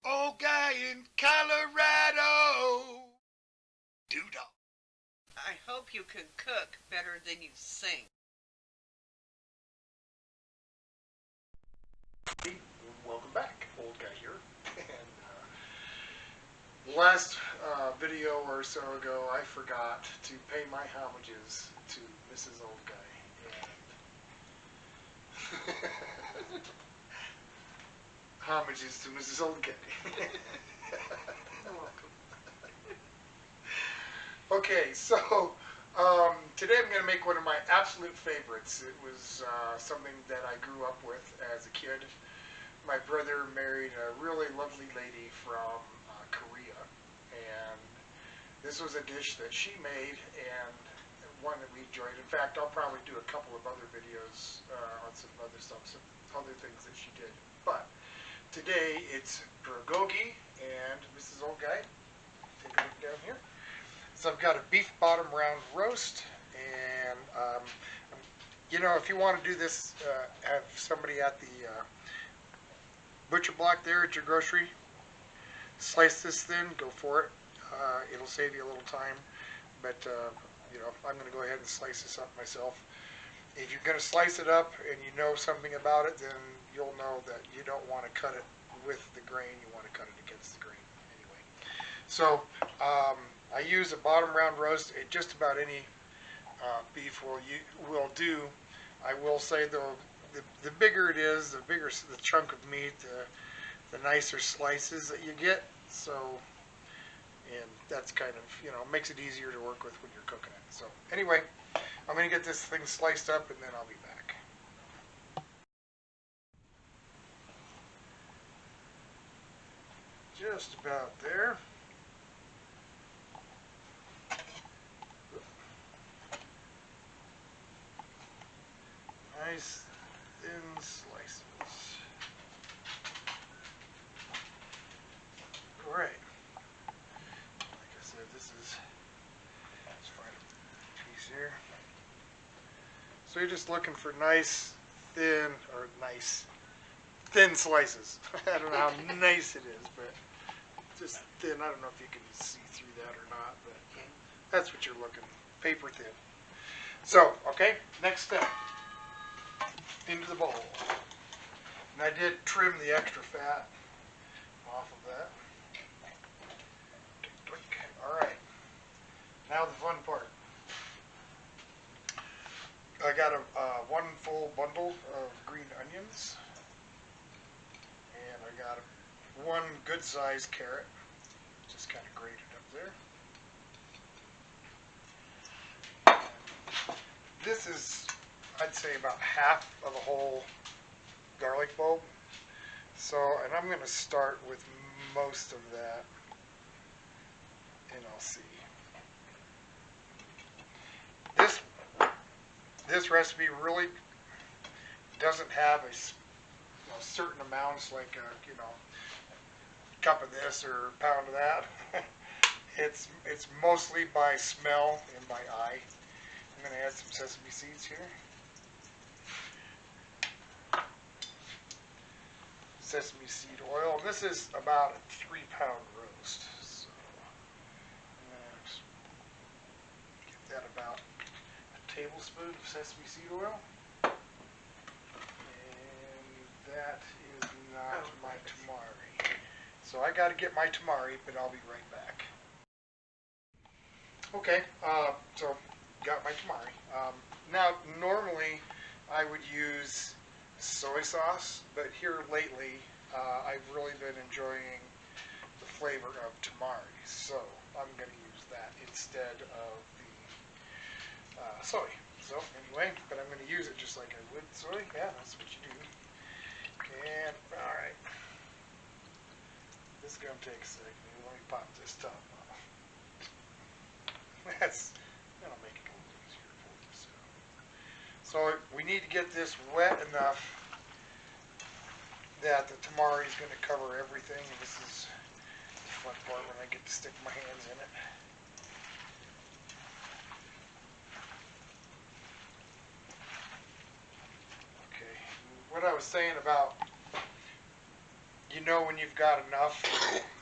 old guy in Colorado. Doodle. I hope you can cook better than you sing. Welcome back, old guy here. And last video or so ago, I forgot to pay my homages to Mrs. Old Guy. And homages to Mrs. Old Guy. You're welcome. Okay, so today I'm going to make one of my absolute favorites. It was something that I grew up with as a kid. My brother married a really lovely lady from Korea, and this was a dish that she made and one that we enjoyed. In fact, I'll probably do a couple of other videos on some other stuff, some other things that she did. But today it's bulgogi and Mrs. Old Guy. Take a look down here. So I've got a beef bottom round roast, and you know, if you want to do this, have somebody at the butcher block there at your grocery slice this thin, go for it. It'll save you a little time, but you know, I'm going to go ahead and slice this up myself. If you're going to slice it up and you know something about it, then you'll know that you don't want to cut it with the grain, you want to cut it against the grain anyway. So I use a bottom round roast. Just about any beef will do. I will say though, the bigger it is, the bigger the chunk of meat, the nicer slices that you get. So, and that's kind of, you know, makes it easier to work with when you're cooking it. So anyway, I'm going to get this thing sliced up and then I'll be back. Just about there. Nice thin slices. Alright. Like I said, let's find a piece here. So you're just looking for nice thin slices. I don't know how nice it is, but just thin. I don't know if you can see through that or not, but that's what you're looking, paper thin. So, okay, next step. Into the bowl. And I did trim the extra fat off of that. Alright. Now the fun part. I got a one full bundle of green onions. And I got one good sized carrot. Just kind of grated up there. This is, I'd say, about half of a whole garlic bulb. So, and I'm going to start with most of that, and I'll see. This recipe really doesn't have a certain amounts, like a, you know, cup of this or a pound of that. It's mostly by smell and by eye. I'm going to add some sesame seeds here. Sesame seed oil. And this is about a 3-pound roast. So I'm going to get that about a tablespoon of sesame seed oil. And that is not my tamari. So I got to get my tamari, but I'll be right back. Okay, so got my tamari. Now, normally I would use soy sauce, but here lately I've really been enjoying the flavor of tamari, so I'm going to use that instead of the soy. So anyway, but I'm going to use it just like I would soy. Yeah, that's what you do. And alright, this is going to take a second. Let me pop this top off. That'll make it a little easier for you. So we need to get this wet enough that the tamari is going to cover everything, and this is the fun part when I get to stick my hands in it. Okay, what I was saying about you know when you've got enough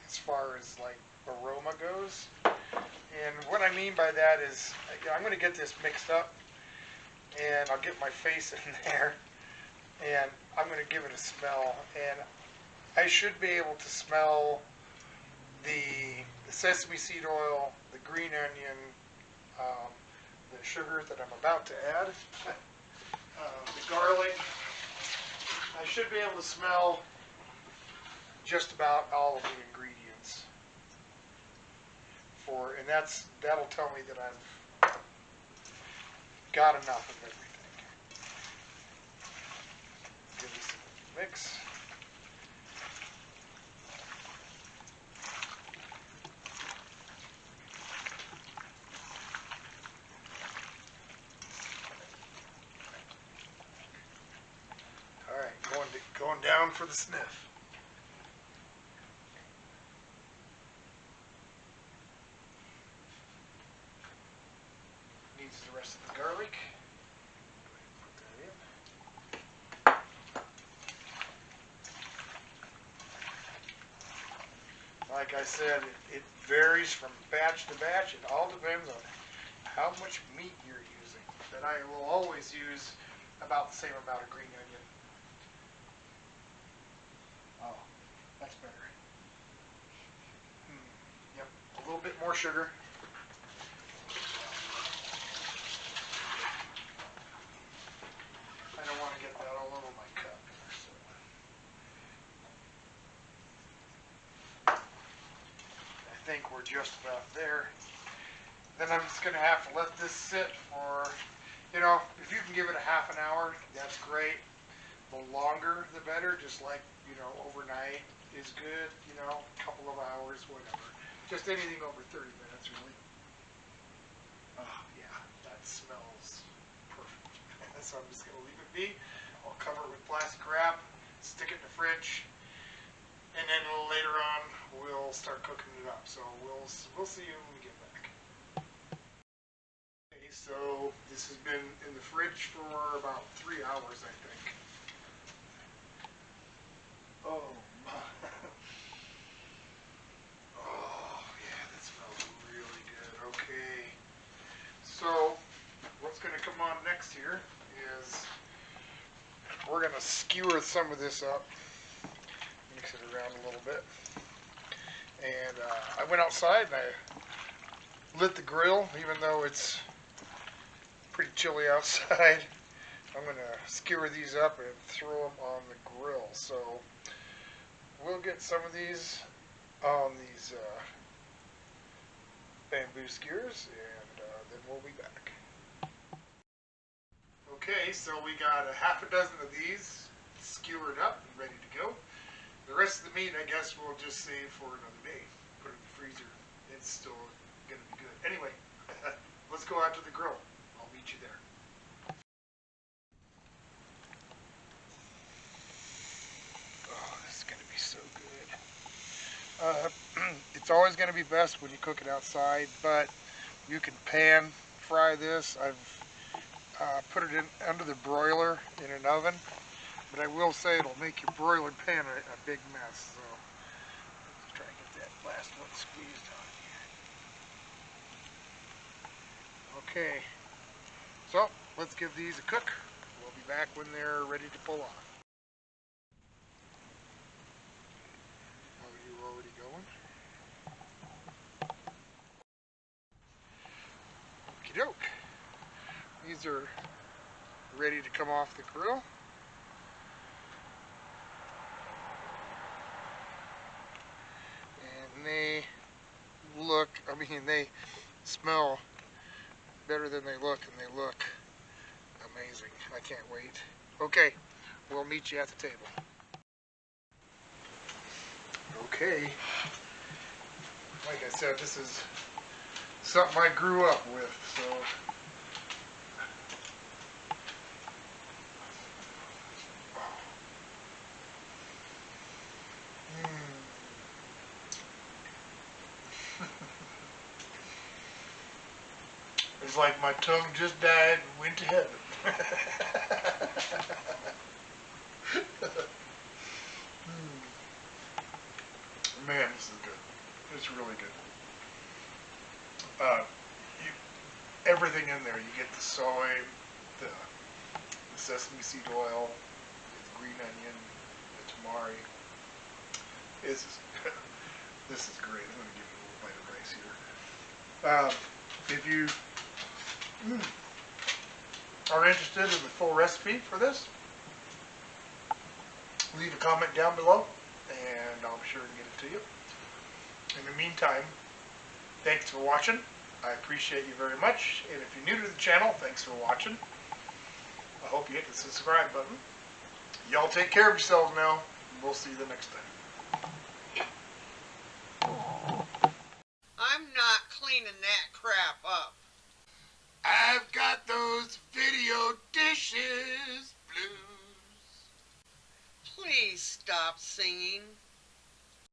as far as like aroma goes. And what I mean by that is I'm going to get this mixed up, and I'll get my face in there, and I'm going to give it a smell, and I should be able to smell the sesame seed oil, the green onion, the sugar that I'm about to add, the garlic. I should be able to smell just about all of the ingredients and that'll tell me that I've got enough of everything. Give this a mix. All right, going down for the sniff. Needs the rest of the garlic. Put that in. Like I said, it varies from batch to batch. It all depends on how much meat you're using. But I will always use about the same amount of green onion. Oh, that's better. Yep, a little bit more sugar. I don't want to get that all over my cup here, so. I think we're just about there. Then I'm just going to have to let this sit for, if you can give it a half an hour, that's great. The longer, the better, just like, overnight is good, a couple of hours, whatever. Just anything over 30 minutes, really. Oh, yeah, that smells perfect. So I'm just going to leave it be. I'll cover it with plastic wrap, stick it in the fridge, and then later on we'll start cooking it up. So we'll see you when we get back. Okay, so this has been in the fridge for about 3 hours, I think. Oh, oh yeah, that smells really good. Okay, so what's going to come on next here is we're going to skewer some of this up, mix it around a little bit. And I went outside and I lit the grill, even though it's pretty chilly outside. I'm going to skewer these up and throw them on the grill. So we'll get some of these on these bamboo skewers, and then we'll be back. Okay, so we got a half a dozen of these skewered up and ready to go. The rest of the meat, I guess, we'll just save for another day. Put it in the freezer. It's still going to be good. Anyway, let's go out to the grill. I'll meet you there. Oh, this is going to be so good. It's always going to be best when you cook it outside, but you can pan fry this. I've put it in under the broiler in an oven, but I will say it'll make your broiler pan a big mess. So let's try and get that last one squeezed on here. Okay, so let's give these a cook. We'll be back when they're ready to pull off. Oh, you're already going? Okie doke. These are ready to come off the grill. And they smell better than they look, and they look amazing. I can't wait. Okay, we'll meet you at the table. Okay, like I said, this is something I grew up with, so it's like my tongue just died and went to heaven. Man, this is good. It's really good. Uh, you, everything in there. You get the soy, the sesame seed oil, the green onion, the tamari. This is this is great. I'm going to give it a little bite of rice here. If you are interested in the full recipe for this, leave a comment down below, and I'll be sure to get it to you. In the meantime, thanks for watching. I appreciate you very much. And if you're new to the channel, thanks for watching. I hope you hit the subscribe button. Y'all take care of yourselves now. We'll see you the next time. I'm not cleaning that crap up. I've got those video dishes blues. Please stop singing.